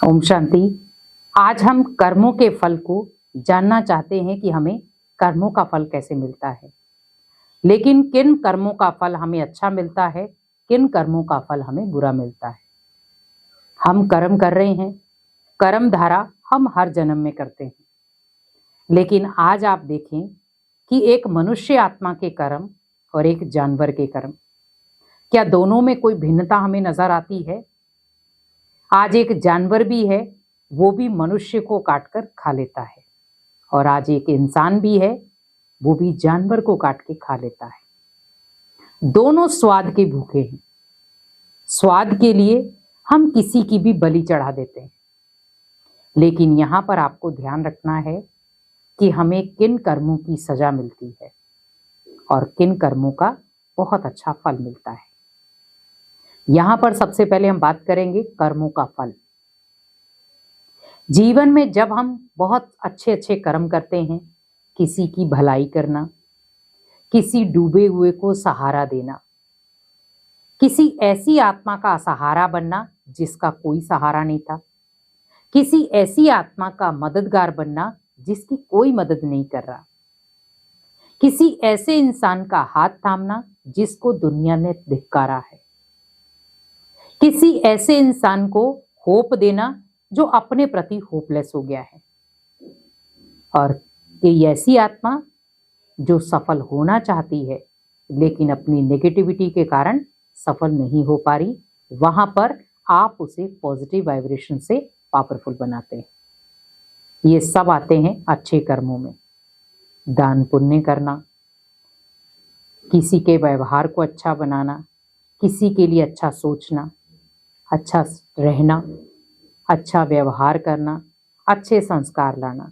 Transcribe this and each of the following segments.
ओम शांति। आज हम कर्मों के फल को जानना चाहते हैं कि हमें कर्मों का फल कैसे मिलता है, लेकिन किन कर्मों का फल हमें अच्छा मिलता है, किन कर्मों का फल हमें बुरा मिलता है। हम कर्म कर रहे हैं, कर्म धारा हम हर जन्म में करते हैं, लेकिन आज आप देखें कि एक मनुष्य आत्मा के कर्म और एक जानवर के कर्म, क्या दोनों में कोई भिन्नता हमें नजर आती है? आज एक जानवर भी है, वो भी मनुष्य को काटकर खा लेता है, और आज एक इंसान भी है, वो भी जानवर को काट के खा लेता है। दोनों स्वाद के भूखे हैं। स्वाद के लिए हम किसी की भी बलि चढ़ा देते हैं, लेकिन यहां पर आपको ध्यान रखना है कि हमें किन कर्मों की सजा मिलती है और किन कर्मों का बहुत अच्छा फल मिलता है। यहां पर सबसे पहले हम बात करेंगे कर्मों का फल। जीवन में जब हम बहुत अच्छे अच्छे कर्म करते हैं, किसी की भलाई करना, किसी डूबे हुए को सहारा देना, किसी ऐसी आत्मा का सहारा बनना जिसका कोई सहारा नहीं था, किसी ऐसी आत्मा का मददगार बनना जिसकी कोई मदद नहीं कर रहा, किसी ऐसे इंसान का हाथ थामना जिसको दुनिया ने धिक्कारा है, किसी ऐसे इंसान को होप देना जो अपने प्रति होपलेस हो गया है, और कोई ऐसी आत्मा जो सफल होना चाहती है लेकिन अपनी नेगेटिविटी के कारण सफल नहीं हो पा रही। वहां पर आप उसे पॉजिटिव वाइब्रेशन से पावरफुल बनाते हैं। ये सब आते हैं अच्छे कर्मों में। दान पुण्य करना, किसी के व्यवहार को अच्छा बनाना, किसी के लिए अच्छा सोचना, अच्छा रहना, अच्छा व्यवहार करना, अच्छे संस्कार लाना,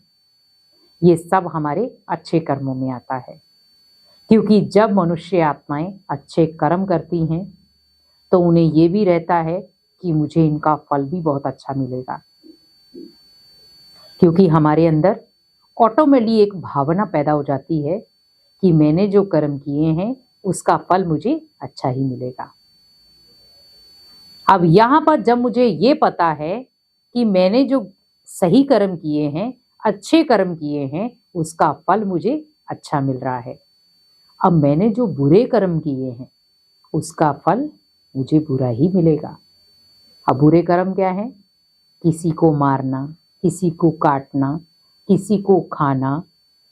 ये सब हमारे अच्छे कर्मों में आता है। क्योंकि जब मनुष्य आत्माएं अच्छे कर्म करती हैं तो उन्हें ये भी रहता है कि मुझे इनका फल भी बहुत अच्छा मिलेगा, क्योंकि हमारे अंदर ऑटोमेटिकली एक भावना पैदा हो जाती है कि मैंने जो कर्म किए हैं उसका फल मुझे अच्छा ही मिलेगा। अब यहां पर जब मुझे ये पता है कि मैंने जो सही कर्म किए हैं, अच्छे कर्म किए हैं, उसका फल मुझे अच्छा मिल रहा है। अब मैंने जो बुरे कर्म किए हैं उसका फल मुझे बुरा ही मिलेगा। अब बुरे कर्म क्या है? किसी को मारना, किसी को काटना, किसी को खाना,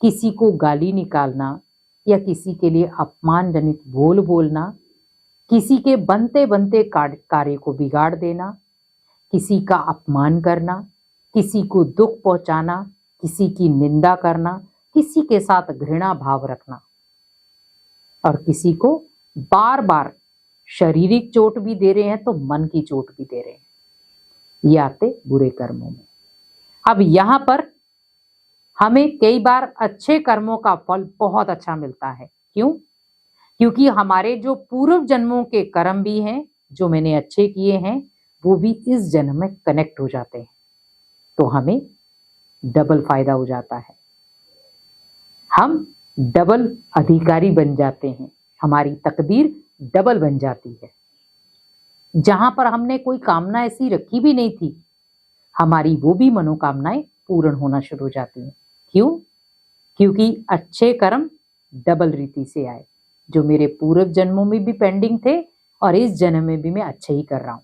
किसी को गाली निकालना, या किसी के लिए अपमानजनित बोल बोलना, किसी के बनते बनते कार्य को बिगाड़ देना, किसी का अपमान करना, किसी को दुख पहुंचाना, किसी की निंदा करना, किसी के साथ घृणा भाव रखना, और किसी को बार बार शारीरिक चोट भी दे रहे हैं तो मन की चोट भी दे रहे हैं। ये आते बुरे कर्मों में। अब यहां पर हमें कई बार अच्छे कर्मों का फल बहुत अच्छा मिलता है। क्यों? क्योंकि हमारे जो पूर्व जन्मों के कर्म भी हैं, जो मैंने अच्छे किए हैं, वो भी इस जन्म में कनेक्ट हो जाते हैं, तो हमें डबल फायदा हो जाता है। हम डबल अधिकारी बन जाते हैं, हमारी तकदीर डबल बन जाती है। जहां पर हमने कोई कामना ऐसी रखी भी नहीं थी, हमारी वो भी मनोकामनाएं पूर्ण होना शुरू हो जाती हैं। क्यों? क्योंकि अच्छे कर्म डबल रीति से आए, जो मेरे पूर्व जन्मों में भी पेंडिंग थे और इस जन्म में भी मैं अच्छे ही कर रहा हूं।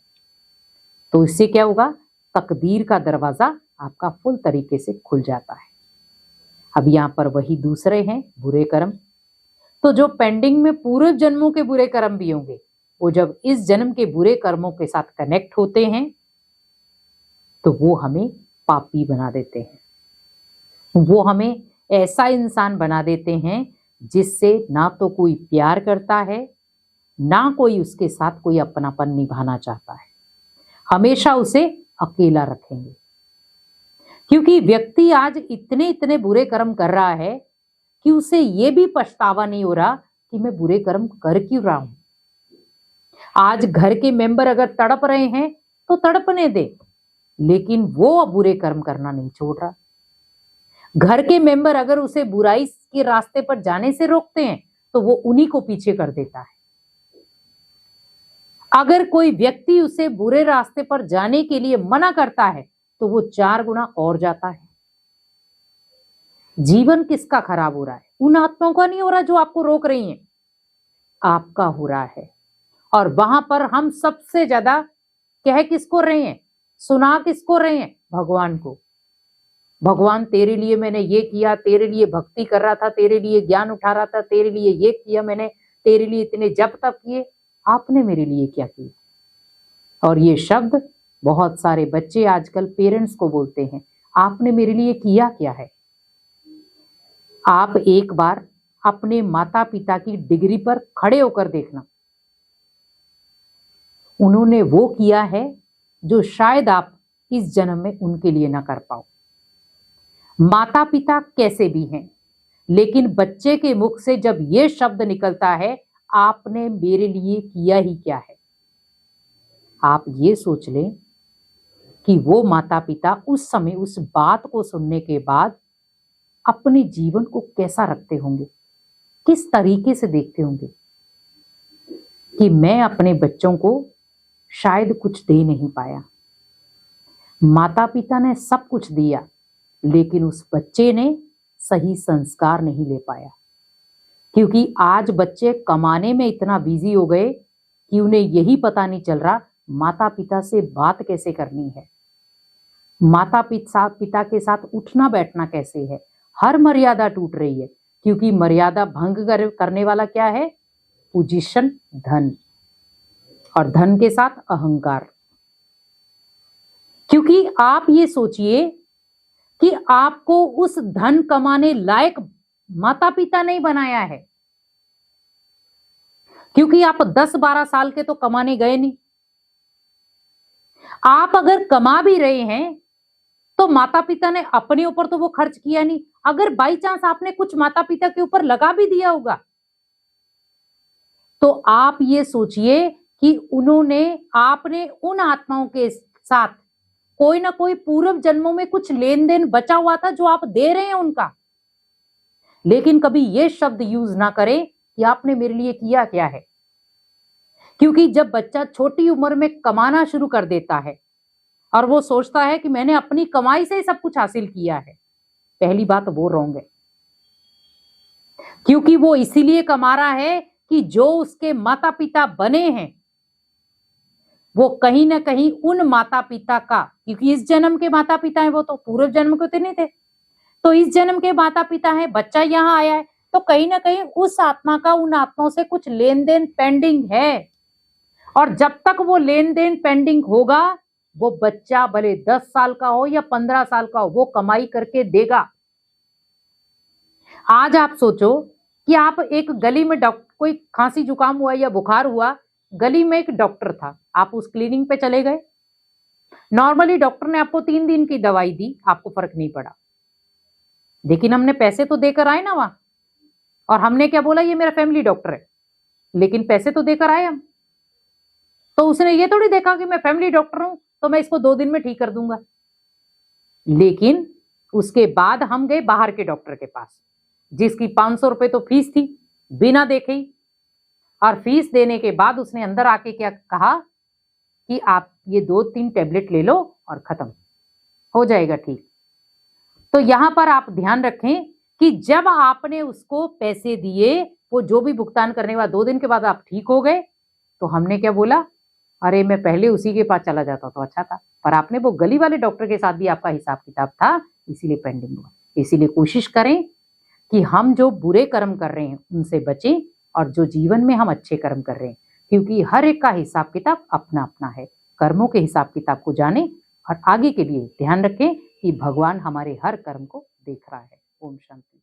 तो इससे क्या होगा? तकदीर का दरवाजा आपका फुल तरीके से खुल जाता है। अब यहां पर वही दूसरे हैं बुरे कर्म। तो जो पेंडिंग में पूर्व जन्मों के बुरे कर्म भी होंगे, वो जब इस जन्म के बुरे कर्मों के साथ कनेक्ट होते हैं तो वो हमें पापी बना देते हैं। वो हमें ऐसा इंसान बना देते हैं जिससे ना तो कोई प्यार करता है, ना कोई उसके साथ कोई अपनापन निभाना चाहता है। हमेशा उसे अकेला रखेंगे, क्योंकि व्यक्ति आज इतने इतने बुरे कर्म कर रहा है कि उसे ये भी पछतावा नहीं हो रहा कि मैं बुरे कर्म कर क्यों रहा हूं। आज घर के मेंबर अगर तड़प रहे हैं तो तड़पने दे, लेकिन वो बुरे कर्म करना नहीं छोड़ रहा। घर के मेंबर अगर उसे बुराई के रास्ते पर जाने से रोकते हैं तो वो उन्हीं को पीछे कर देता है। अगर कोई व्यक्ति उसे बुरे रास्ते पर जाने के लिए मना करता है तो वो 4 गुना और जाता है। जीवन किसका खराब हो रहा है? उन आत्माओं का नहीं हो रहा जो आपको रोक रही हैं, आपका हो रहा है। और वहां पर हम सबसे ज्यादा कह किसको रहे हैं, सुना किसको रहे हैं? भगवान को। भगवान तेरे लिए मैंने ये किया, तेरे लिए भक्ति कर रहा था, तेरे लिए ज्ञान उठा रहा था, तेरे लिए ये किया मैंने, तेरे लिए इतने जप तप किए, आपने मेरे लिए क्या किया? और ये शब्द बहुत सारे बच्चे आजकल पेरेंट्स को बोलते हैं, आपने मेरे लिए किया क्या है? आप एक बार अपने माता पिता की डिग्री पर खड़े होकर देखना, उन्होंने वो किया है जो शायद आप इस जन्म में उनके लिए ना कर पाओ। माता पिता कैसे भी हैं, लेकिन बच्चे के मुख से जब ये शब्द निकलता है, आपने मेरे लिए किया ही क्या है, आप ये सोच लें कि वो माता पिता उस समय उस बात को सुनने के बाद अपने जीवन को कैसा रखते होंगे, किस तरीके से देखते होंगे कि मैं अपने बच्चों को शायद कुछ दे नहीं पाया। माता पिता ने सब कुछ दिया, लेकिन उस बच्चे ने सही संस्कार नहीं ले पाया, क्योंकि आज बच्चे कमाने में इतना बिजी हो गए कि उन्हें यही पता नहीं चल रहा माता पिता से बात कैसे करनी है, माता पिता के साथ उठना बैठना कैसे है। हर मर्यादा टूट रही है, क्योंकि मर्यादा भंग करने वाला क्या है? पोजीशन, धन, और धन के साथ अहंकार। क्योंकि आप ये सोचिए कि आपको उस धन कमाने लायक माता पिता नहीं बनाया है, क्योंकि आप 10-12 साल के तो कमाने गए नहीं। आप अगर कमा भी रहे हैं तो माता पिता ने अपने ऊपर तो वो खर्च किया नहीं। अगर बाई चांस आपने कुछ माता पिता के ऊपर लगा भी दिया होगा, तो आप ये सोचिए कि आपने उन आत्माओं के साथ कोई ना कोई पूर्व जन्मों में कुछ लेन देन बचा हुआ था जो आप दे रहे हैं उनका। लेकिन कभी ये शब्द यूज ना करें कि आपने मेरे लिए किया क्या है, क्योंकि जब बच्चा छोटी उम्र में कमाना शुरू कर देता है और वो सोचता है कि मैंने अपनी कमाई से ही सब कुछ हासिल किया है, पहली बात वो रॉन्ग है। क्योंकि वो इसीलिए कमा रहा है कि जो उसके माता पिता बने हैं वो कहीं ना कहीं उन माता पिता का, क्योंकि इस जन्म के माता पिता हैं, वो तो पूर्व जन्म के तो नहीं थे, तो इस जन्म के माता पिता हैं, बच्चा यहाँ आया है, तो कहीं ना कहीं उस आत्मा का उन आत्माओं से कुछ लेन देन पेंडिंग है। और जब तक वो लेन देन पेंडिंग होगा, वो बच्चा भले 10 साल का हो या 15 साल का हो, वो कमाई करके देगा। आज आप सोचो कि आप एक गली में कोई खांसी जुकाम हुआ या बुखार हुआ, गली में एक डॉक्टर था, आप उस क्लिनिक पे चले गए, नॉर्मली डॉक्टर ने आपको 3 दिन की दवाई दी, आपको फर्क नहीं पड़ा, लेकिन हमने पैसे तो देकर आए ना वहां, और हमने क्या बोला, ये मेरा फैमिली डॉक्टर है, लेकिन पैसे तो देकर आए हम। तो उसने ये थोड़ी देखा कि मैं फैमिली डॉक्टर हूं तो मैं इसको 2 दिन में ठीक कर दूंगा। लेकिन उसके बाद हम गए बाहर के डॉक्टर के पास, जिसकी 500 रुपए तो फीस थी बिना देखे ही, और फीस देने के बाद उसने अंदर आके क्या कहा कि आप ये 2-3 टैबलेट ले लो और खत्म हो जाएगा ठीक। तो यहां पर आप ध्यान रखें कि जब आपने उसको पैसे दिए, वो जो भी भुगतान करने वाला, 2 दिन के बाद आप ठीक हो गए, तो हमने क्या बोला, अरे मैं पहले उसी के पास चला जाता तो अच्छा था, पर आपने वो गली वाले डॉक्टर के साथ भी आपका हिसाब किताब था, इसीलिए पेंडिंग हुआ। इसीलिए कोशिश करें कि हम जो बुरे कर्म कर रहे हैं उनसे बचें, और जो जीवन में हम अच्छे कर्म कर रहे हैं, क्योंकि हर एक का हिसाब किताब अपना अपना है। कर्मों के हिसाब किताब को जानें और आगे के लिए ध्यान रखें कि भगवान हमारे हर कर्म को देख रहा है। ओम शांति।